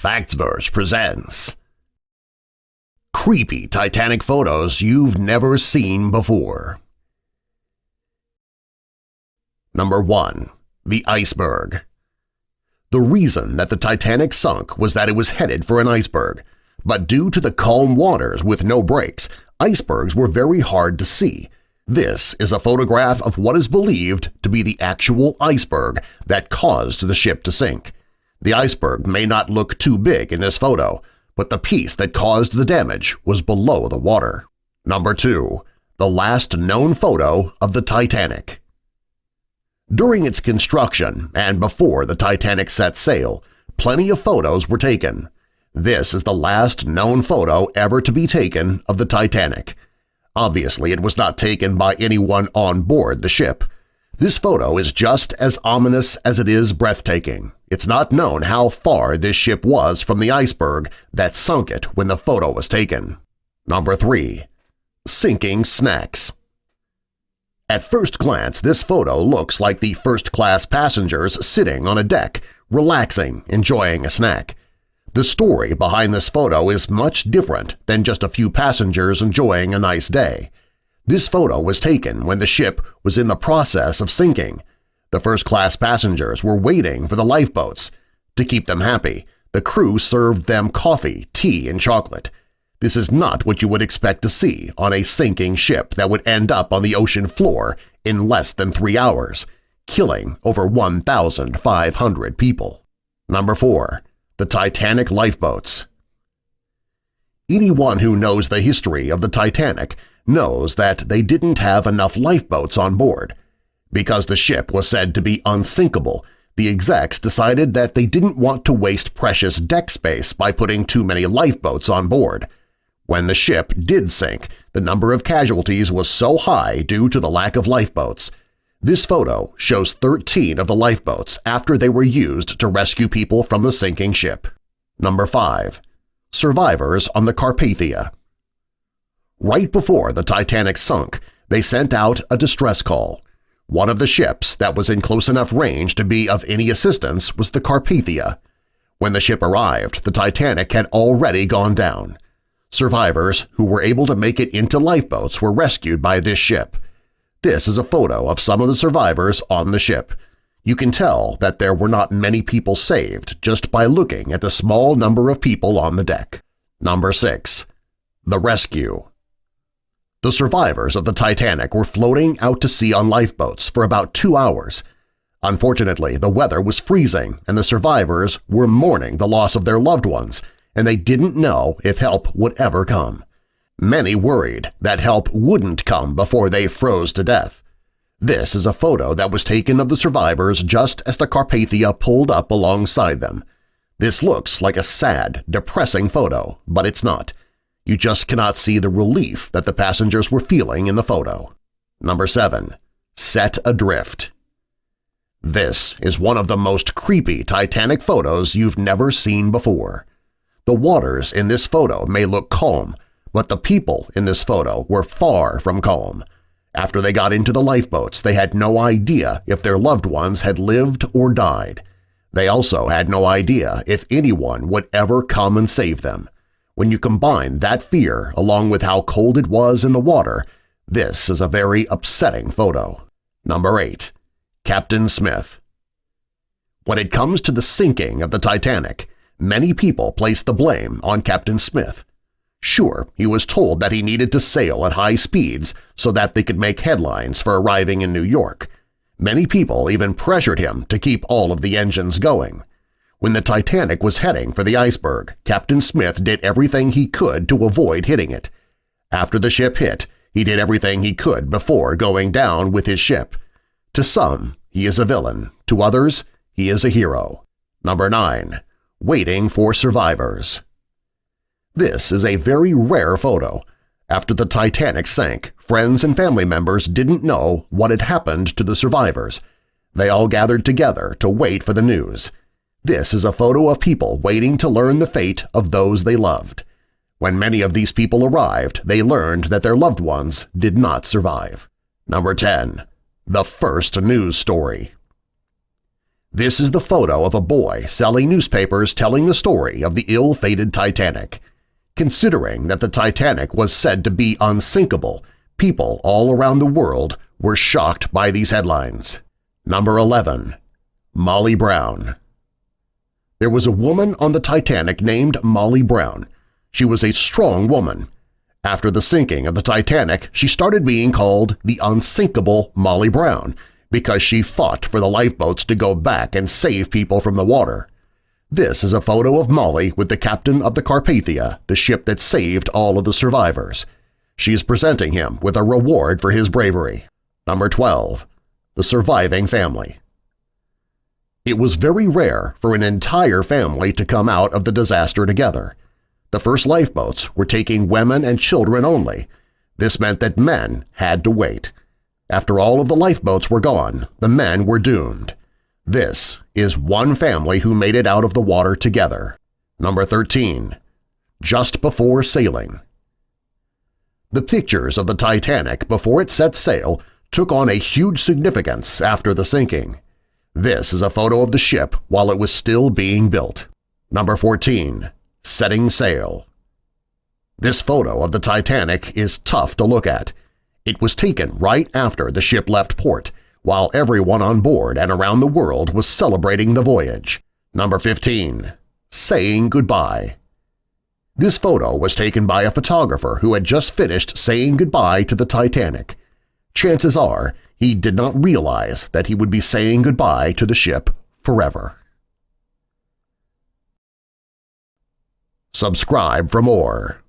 Factsverse presents Creepy Titanic Photos You've Never Seen Before. Number 1. The Iceberg. The reason that the Titanic sunk was that it was headed for an iceberg, but due to the calm waters with no breaks, icebergs were very hard to see. This is a photograph of what is believed to be the actual iceberg that caused the ship to sink. The iceberg may not look too big in this photo, but the piece that caused the damage was below the water. Number 2. The last known photo of the Titanic. During its construction and before the Titanic set sail, plenty of photos were taken. This is the last known photo ever to be taken of the Titanic. Obviously, it was not taken by anyone on board the ship. This photo is just as ominous as it is breathtaking. It's not known how far this ship was from the iceberg that sunk it when the photo was taken. Number 3. Sinking Snacks. At first glance, this photo looks like the first-class passengers sitting on a deck, relaxing, enjoying a snack. The story behind this photo is much different than just a few passengers enjoying a nice day. This photo was taken when the ship was in the process of sinking. The first-class passengers were waiting for the lifeboats. To keep them happy, the crew served them coffee, tea, and chocolate. This is not what you would expect to see on a sinking ship that would end up on the ocean floor in less than 3 hours, killing over 1,500 people. Number 4. The Titanic Lifeboats. Anyone who knows the history of the Titanic knows that they didn't have enough lifeboats on board. Because the ship was said to be unsinkable, the execs decided that they didn't want to waste precious deck space by putting too many lifeboats on board. When the ship did sink, the number of casualties was so high due to the lack of lifeboats. This photo shows 13 of the lifeboats after they were used to rescue people from the sinking ship. Number 5. Survivors on the Carpathia. Right before the Titanic sunk, they sent out a distress call. One of the ships that was in close enough range to be of any assistance was the Carpathia. When the ship arrived, the Titanic had already gone down. Survivors who were able to make it into lifeboats were rescued by this ship. This is a photo of some of the survivors on the ship. You can tell that there were not many people saved just by looking at the small number of people on the deck. Number 6. The Rescue. The survivors of the Titanic were floating out to sea on lifeboats for about 2 hours. Unfortunately, the weather was freezing and the survivors were mourning the loss of their loved ones, and they didn't know if help would ever come. Many worried that help wouldn't come before they froze to death. This is a photo that was taken of the survivors just as the Carpathia pulled up alongside them. This looks like a sad, depressing photo, but it's not. You just cannot see the relief that the passengers were feeling in the photo. Number 7. Set Adrift. This is one of the most creepy Titanic photos you've never seen before. The waters in this photo may look calm, but the people in this photo were far from calm. After they got into the lifeboats, they had no idea if their loved ones had lived or died. They also had no idea if anyone would ever come and save them. When you combine that fear along with how cold it was in the water, this is a very upsetting photo. Number 8. Captain Smith. When it comes to the sinking of the Titanic, many people place the blame on Captain Smith. Sure, he was told that he needed to sail at high speeds so that they could make headlines for arriving in New York. Many people even pressured him to keep all of the engines going. When the Titanic was heading for the iceberg, Captain Smith did everything he could to avoid hitting it. After the ship hit, he did everything he could before going down with his ship. To some, he is a villain. To others, he is a hero. Number 9. Waiting for Survivors. This is a very rare photo. After the Titanic sank, friends and family members didn't know what had happened to the survivors. They all gathered together to wait for the news. This is a photo of people waiting to learn the fate of those they loved. When many of these people arrived, they learned that their loved ones did not survive. Number 10. The First News Story. This is the photo of a boy selling newspapers telling the story of the ill-fated Titanic. Considering that the Titanic was said to be unsinkable, people all around the world were shocked by these headlines. Number 11. Molly Brown. There was a woman on the Titanic named Molly Brown. She was a strong woman. After the sinking of the Titanic, she started being called the unsinkable Molly Brown because she fought for the lifeboats to go back and save people from the water. This is a photo of Molly with the captain of the Carpathia, the ship that saved all of the survivors. She is presenting him with a reward for his bravery. Number 12. The Surviving Family. It was very rare for an entire family to come out of the disaster together. The first lifeboats were taking women and children only. This meant that men had to wait. After all of the lifeboats were gone, the men were doomed. This is one family who made it out of the water together. Number 13. Just before sailing. The pictures of the Titanic before it set sail took on a huge significance after the sinking. This is a photo of the ship while it was still being built. Number 14. Setting sail. This photo of the Titanic is tough to look at. It was taken right after the ship left port, while everyone on board and around the world was celebrating the voyage. Number 15. Saying goodbye. This photo was taken by a photographer who had just finished saying goodbye to the Titanic. Chances are he did not realize that he would be saying goodbye to the ship forever. Subscribe for more.